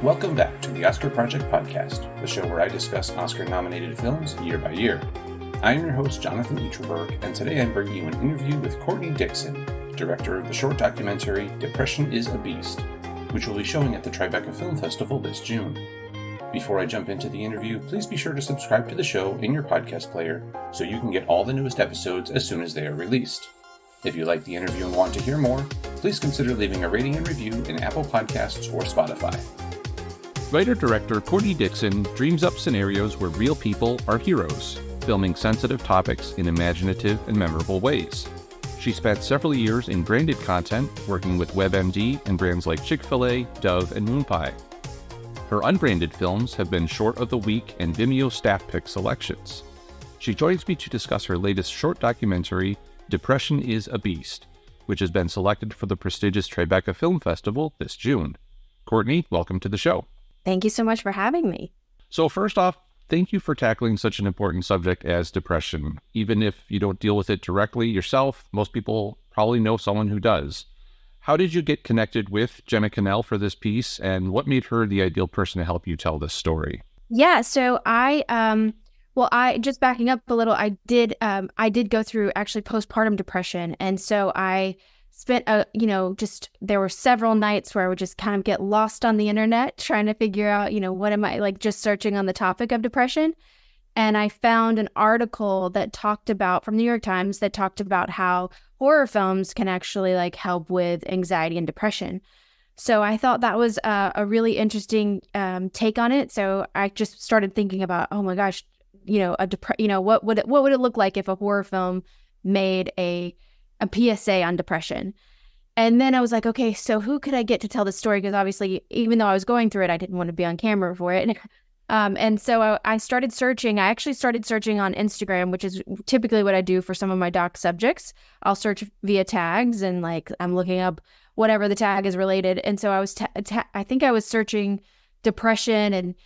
Welcome back to the Oscar Project Podcast, the show where I discuss Oscar-nominated films year by year. I am your host, Jonathan Eaterberg, and today I'm bringing you an interview with Courtney Dixon, director of the short documentary Depression is a Beast, which will be showing at the Tribeca Film Festival this June. Before I jump into the interview, please be sure to subscribe to the show in your podcast player so you can get all the newest episodes as soon as they are released. If you like the interview and want to hear more, please consider leaving a rating and review in Apple Podcasts or Spotify. Writer-director Courtney Dixon dreams up scenarios where real people are heroes, filming sensitive topics in imaginative and memorable ways. She spent several years in branded content, working with WebMD and brands like Chick-fil-A, Dove, and Moonpie. Her unbranded films have been Short of the Week and Vimeo staff pick selections. She joins me to discuss her latest short documentary, Depression is a Beast, which has been selected for the prestigious Tribeca Film Festival this June. Courtney, welcome to the show. Thank you so much for having me. So first off, thank you for tackling such an important subject as depression. Even if you don't deal with it directly yourself, most people probably know someone who does. How did you get connected with Jenna Kanell for this piece, and what made her the ideal person to help you tell this story? Yeah, so I just backing up a little, I did go through actually postpartum depression, and so I spent there were several nights where I would just kind of get lost on the internet trying to figure out, what am I, like, just searching on the topic of depression. And I found an article that talked about, from the New York Times, that talked about how horror films can actually help with anxiety and depression. So I thought that was a really interesting take on it. So I just started thinking about, oh my gosh, what would it look like if a horror film made a PSA on depression? And then I was like, okay, so who could I get to tell the story? Because obviously, even though I was going through it, I didn't want to be on camera for it. And so I started searching. I actually started searching on Instagram, which is typically what I do for some of my doc subjects. I'll search via tags, and I'm looking up whatever the tag is related. And so I was, I think I was searching depression and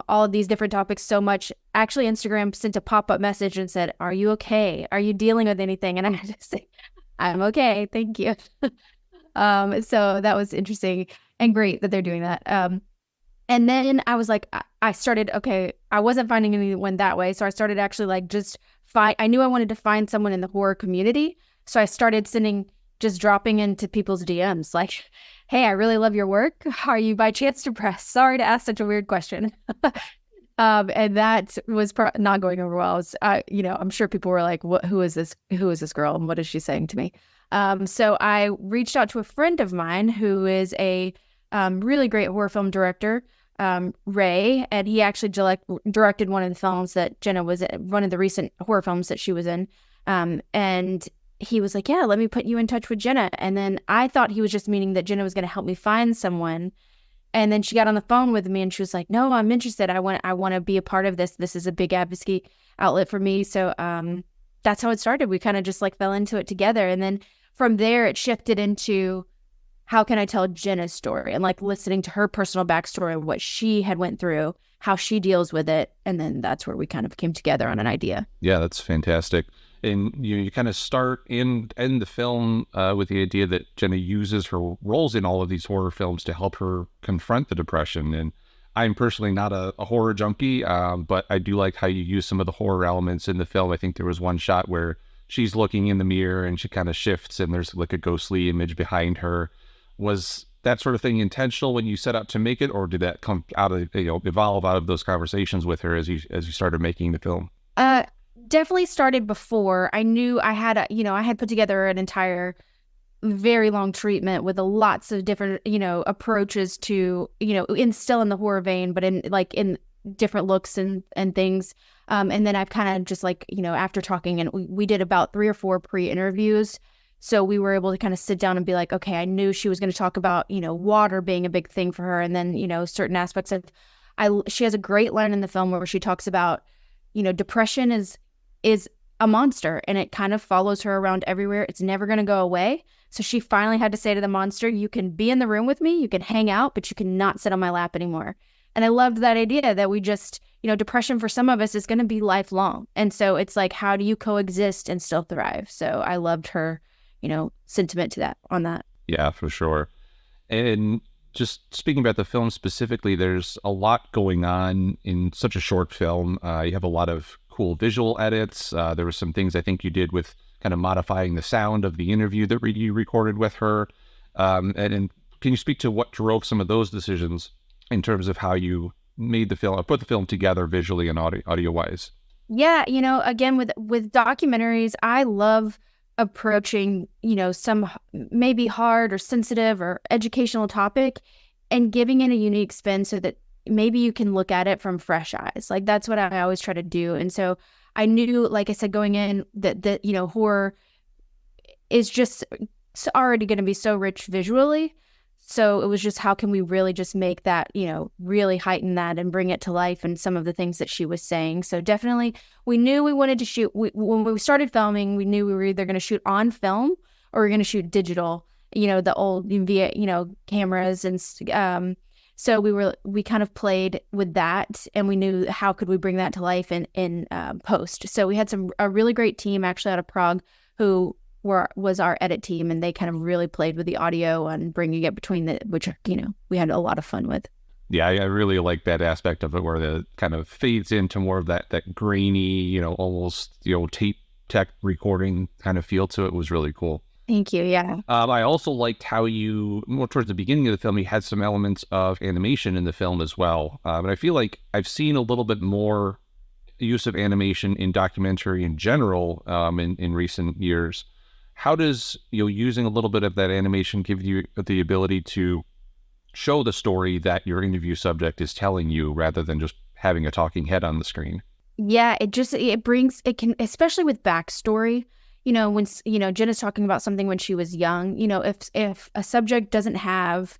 all of these different topics so much. Actually, Instagram sent a pop-up message and said, "Are you okay? Are you dealing with anything?" And I had to say, "I'm okay, thank you." So that was interesting and great that they're doing that. And then I was like, I wasn't finding anyone that way. So I started actually I knew I wanted to find someone in the horror community. So I started dropping into people's DMs like, "Hey, I really love your work. Are you by chance depressed? Sorry to ask such a weird question." And that was not going over well. I'm sure people were like, who is this girl? And what is she saying to me? So I reached out to a friend of mine who is a really great horror film director, Ray, and he actually directed one of the films that Jenna was in, one of the recent horror films that she was in. And he was like, "Yeah, let me put you in touch with Jenna." And then I thought he was just meaning that Jenna was going to help me find someone. And then she got on the phone with me and she was like, "No, I'm interested. I want to be a part of this. This is a big advocacy outlet for me." So that's how it started. We kind of just fell into it together. And then from there, it shifted into, how can I tell Jenna's story, and listening to her personal backstory and what she had went through, how she deals with it. And then that's where we kind of came together on an idea. Yeah, that's fantastic. And you kind of start and end the film with the idea that Jenna uses her roles in all of these horror films to help her confront the depression. And I'm personally not a horror junkie, but I do like how you use some of the horror elements in the film. I think there was one shot where she's looking in the mirror and she kind of shifts and there's a ghostly image behind her. Was that sort of thing intentional when you set out to make it, or did that come out of, evolve out of those conversations with her as you started making the film? Definitely started before. I knew I had I had put together an entire very long treatment with lots of different, approaches to, still in the horror vein, but in different looks and things. And then I've kind of just after talking, and we did about 3 or 4 pre-interviews. So we were able to kind of sit down and be like, okay, I knew she was going to talk about, water being a big thing for her. And then, certain aspects of, she has a great line in the film where she talks about, depression is a monster, and it kind of follows her around everywhere. It's never going to go away. So she finally had to say to the monster, "You can be in the room with me, you can hang out, but you cannot sit on my lap anymore." And I loved that idea that we just, depression for some of us is going to be lifelong. And so it's how do you coexist and still thrive? So I loved her, sentiment to that on that. Yeah, for sure. And just speaking about the film specifically, there's a lot going on in such a short film. You have a lot of cool visual edits. There were some things I think you did with kind of modifying the sound of the interview that you recorded with her. And can you speak to what drove some of those decisions in terms of how you made the film, or put the film together visually and audio-wise? Yeah, again, with documentaries, I love approaching, some maybe hard or sensitive or educational topic and giving it a unique spin so that maybe you can look at it from fresh eyes. Like, that's what I always try to do. And so I knew, like I said, going in that horror is just already going to be so rich visually. So it was just, how can we really just make that, really heighten that and bring it to life, and some of the things that she was saying. So definitely we knew we wanted to shoot. When we started filming, we knew we were either going to shoot on film or we are going to shoot digital, the old via, cameras. And so we kind of played with that, and we knew how could we bring that to life in post. So we had a really great team actually out of Prague who was our edit team, and they kind of really played with the audio and bringing it between which we had a lot of fun with. Yeah, I really like that aspect of it, where the kind of fades into more of that grainy, almost tape tech recording kind of feel to it. Was really cool. Thank you. Yeah. I also liked how you, more towards the beginning of the film, you had some elements of animation in the film as well. And I feel like I've seen a little bit more use of animation in documentary in general in recent years. How does using a little bit of that animation give you the ability to show the story that your interview subject is telling you, rather than just having a talking head on the screen? Yeah, it can, especially with backstory. When Jenna's talking about something when she was young. If a subject doesn't have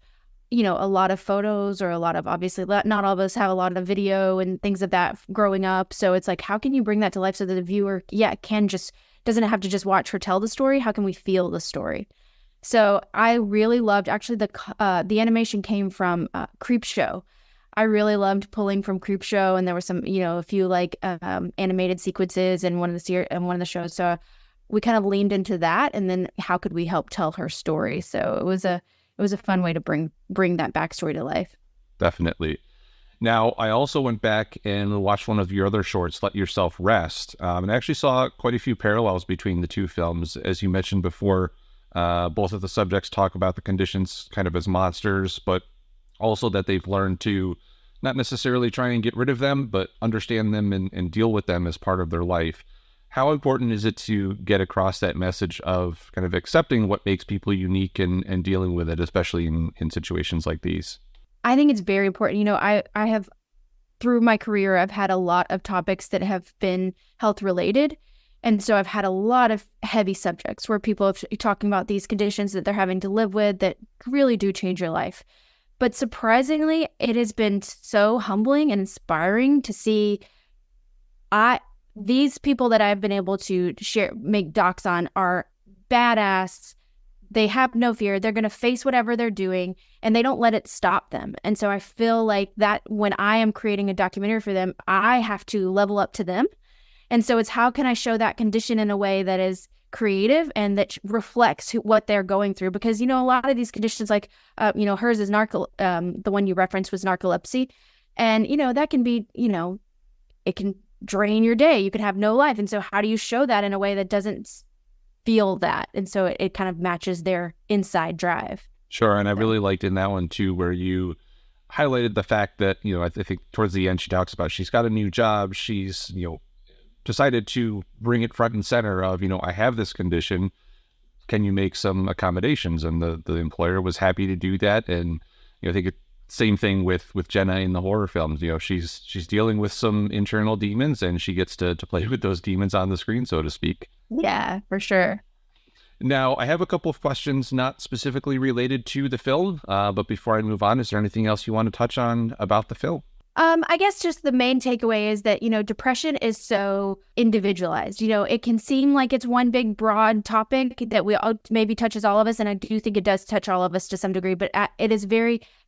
a lot of photos, or a lot of, obviously not all of us have a lot of video and things of that growing up. So it's like, how can you bring that to life so that the viewer doesn't have to just watch her tell the story? How can we feel the story? So I really loved, actually, the animation came from Creepshow. I really loved pulling from Creepshow, and there were some, a few like animated sequences in one of the shows. So we kind of leaned into that, and then how could we help tell her story? So it was a fun way to bring that backstory to life. Definitely. Now, I also went back and watched one of your other shorts, Let Yourself Rest, and I actually saw quite a few parallels between the two films. As you mentioned before, both of the subjects talk about the conditions kind of as monsters, but also that they've learned to not necessarily try and get rid of them, but understand them and deal with them as part of their life. How important is it to get across that message of kind of accepting what makes people unique and dealing with it, especially in situations like these? I think it's very important. I have, through my career, I've had a lot of topics that have been health related. And so I've had a lot of heavy subjects where people are talking about these conditions that they're having to live with that really do change your life. But surprisingly, it has been so humbling and inspiring to see these people that I've been able to make docs on are badass. They have no fear. They're going to face whatever they're doing, and they don't let it stop them. And so I feel like that when I am creating a documentary for them, I have to level up to them. And so it's, how can I show that condition in a way that is creative and that reflects what they're going through? Because, a lot of these conditions, like, hers is the one you referenced was narcolepsy. And, that can be, it can drain your day. You could have no life. And so how do you show that in a way that doesn't feel that? And so it kind of matches their inside drive. Sure. And I really liked in that one too, where you highlighted the fact that, I think towards the end, she talks about she's got a new job. She's, decided to bring it front and center of, I have this condition. Can you make some accommodations? And the employer was happy to do that. And, I think same thing with Jenna in the horror films. She's dealing with some internal demons, and she gets to play with those demons on the screen, so to speak. Yeah, for sure. Now, I have a couple of questions not specifically related to the film, but before I move on, is there anything else you want to touch on about the film? I guess just the main takeaway is that, depression is so individualized. It can seem like it's one big broad topic that maybe touches all of us. And I do think it does touch all of us to some degree, but it is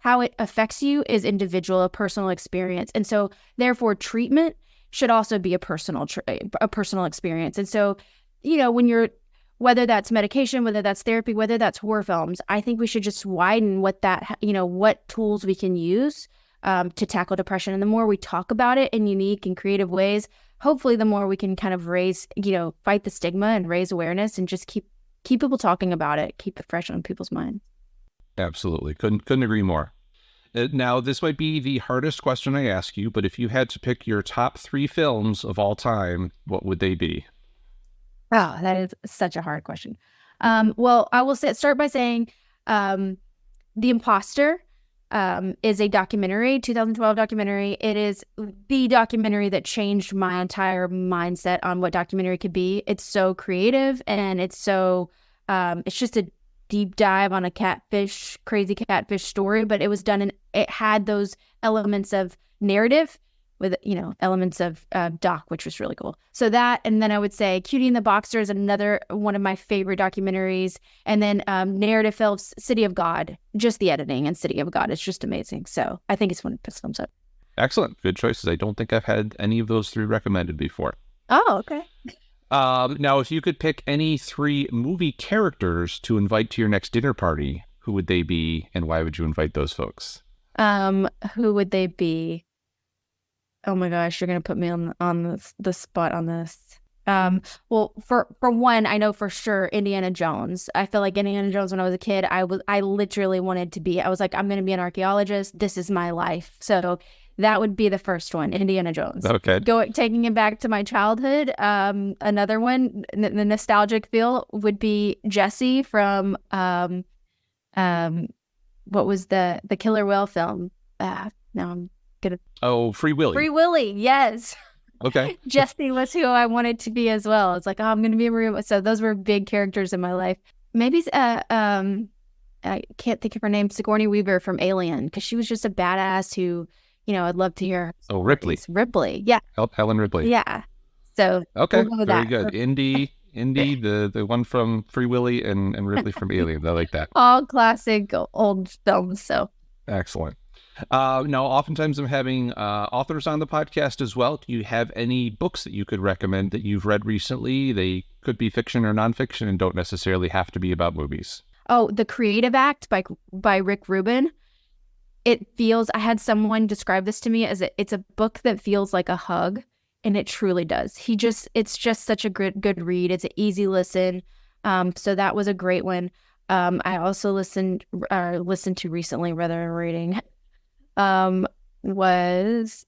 how it affects you is individual, a personal experience. And so therefore when should also be a personal experience. And so, when whether that's medication, whether that's therapy, whether that's horror films, I think we should just widen what tools we can use to tackle depression. And the more we talk about it in unique and creative ways, hopefully the more we can kind of fight the stigma and raise awareness and just keep people talking about it, keep it fresh on people's minds. Absolutely. Couldn't agree more. Now, this might be the hardest question I ask you, but if you had to pick your top 3 films of all time, what would they be? Oh, that is such a hard question. Well, I will start by saying The Imposter is a documentary, 2012 documentary. It is the documentary that changed my entire mindset on what documentary could be. It's so creative, and it's just a deep dive on a crazy catfish story, but it was done it had those elements of narrative with, elements of doc, which was really cool. So that, and then I would say Cutie and the Boxer is another one of my favorite documentaries. And then narrative films, City of God, just the editing in City of God is just amazing. So I think it's one of the best films up. Excellent. Good choices. I don't think I've had any of those 3 recommended before. Oh, okay. Now, if you could pick any 3 movie characters to invite to your next dinner party, who would they be, and why would you invite those folks? Who would they be? Oh my gosh, you're gonna put me on the spot on this. Well, for one, I know for sure Indiana Jones. I feel like Indiana Jones when I was a kid, I literally wanted to be. I was like, I'm gonna be an archaeologist. This is my life. So that would be the first one, Indiana Jones. Okay. Taking it back to my childhood. Another one, the nostalgic feel would be Jessie from what was the Killer Whale film? Now I'm gonna. Oh, Free Willy. Free Willy, yes. Okay. Jessie was who I wanted to be as well. It's like, I'm gonna be a Maria. So those were big characters in my life. Maybe I can't think of her name, Sigourney Weaver from Alien, because she was just a badass who. I'd love to hear. Oh, Ripley. Ripley, yeah. Helen Ripley. Yeah. So okay, we'll go with very that. good. Indy, the one from Free Willy, and Ripley from Alien. I like that. All classic old films. So excellent. Now, oftentimes I'm having authors on the podcast as well. Do you have any books that you could recommend that you've read recently? They could be fiction or nonfiction and don't necessarily have to be about movies. Oh, The Creative Act by Rick Rubin. I had someone describe this to me as it's a book that feels like a hug, and it truly does. It's just such a good read. It's an easy listen. So that was a great one. I also listened to recently, rather than reading, was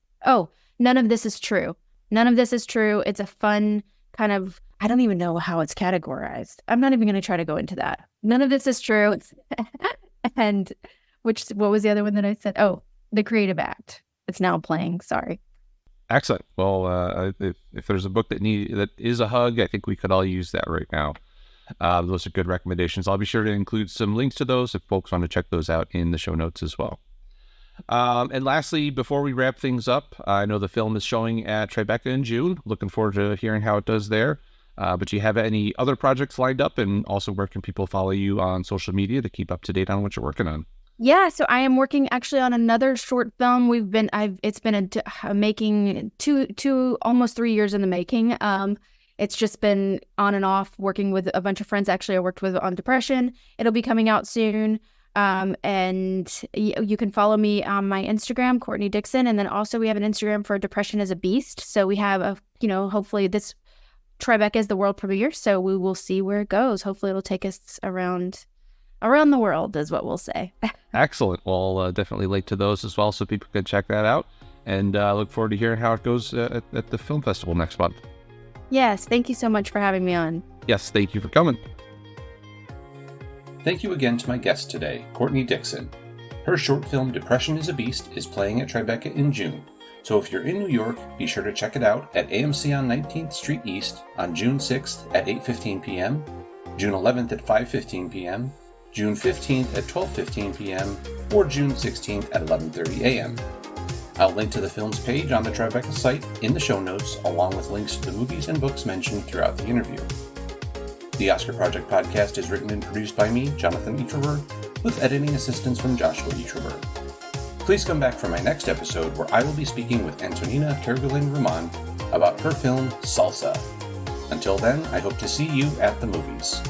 None of This Is True. None of This Is True. It's a fun kind of, I don't even know how it's categorized. I'm not even going to try to go into that. None of This Is True. And what was the other one that I said? Oh, The Creative Act. It's now playing. Sorry. Excellent. Well, if there's a book that is a hug, I think we could all use that right now. Those are good recommendations. I'll be sure to include some links to those if folks want to check those out in the show notes as well. And lastly, before we wrap things up, I know the film is showing at Tribeca in June. Looking forward to hearing how it does there. But do you have any other projects lined up? And also, where can people follow you on social media to keep up to date on what you're working on? Yeah, so I am working actually on another short film. It's been making almost 3 years in the making. It's just been on and off working with a bunch of friends. Actually, I worked with on depression. It'll be coming out soon. And you can follow me on my Instagram, Courtney Dixon. And then also we have an Instagram for Depression is a Beast. So we have hopefully this Tribeca is the world premiere. So we will see where it goes. Hopefully it'll take us around the world is what we'll say. Excellent. Well, I'll definitely link to those as well so people can check that out. And look forward to hearing how it goes at the film festival next month. Yes. Thank you so much for having me on. Yes. Thank you for coming. Thank you again to my guest today, Courtney Dixon. Her short film Depression is a Beast is playing at Tribeca in June. So if you're in New York, be sure to check it out at AMC on 19th Street East on June 6th at 8:15 p.m., June 11th at 5:15 p.m., June 15th at 12:15 p.m., or June 16th at 11:30 a.m. I'll link to the film's page on the Tribeca site in the show notes, along with links to the movies and books mentioned throughout the interview. The Oscar Project podcast is written and produced by me, Jonathan Eacherberg, with editing assistance from Joshua Eacherberg. Please come back for my next episode where I will be speaking with Antonina Tergulin Roman about her film Salsa. Until then, I hope to see you at the movies.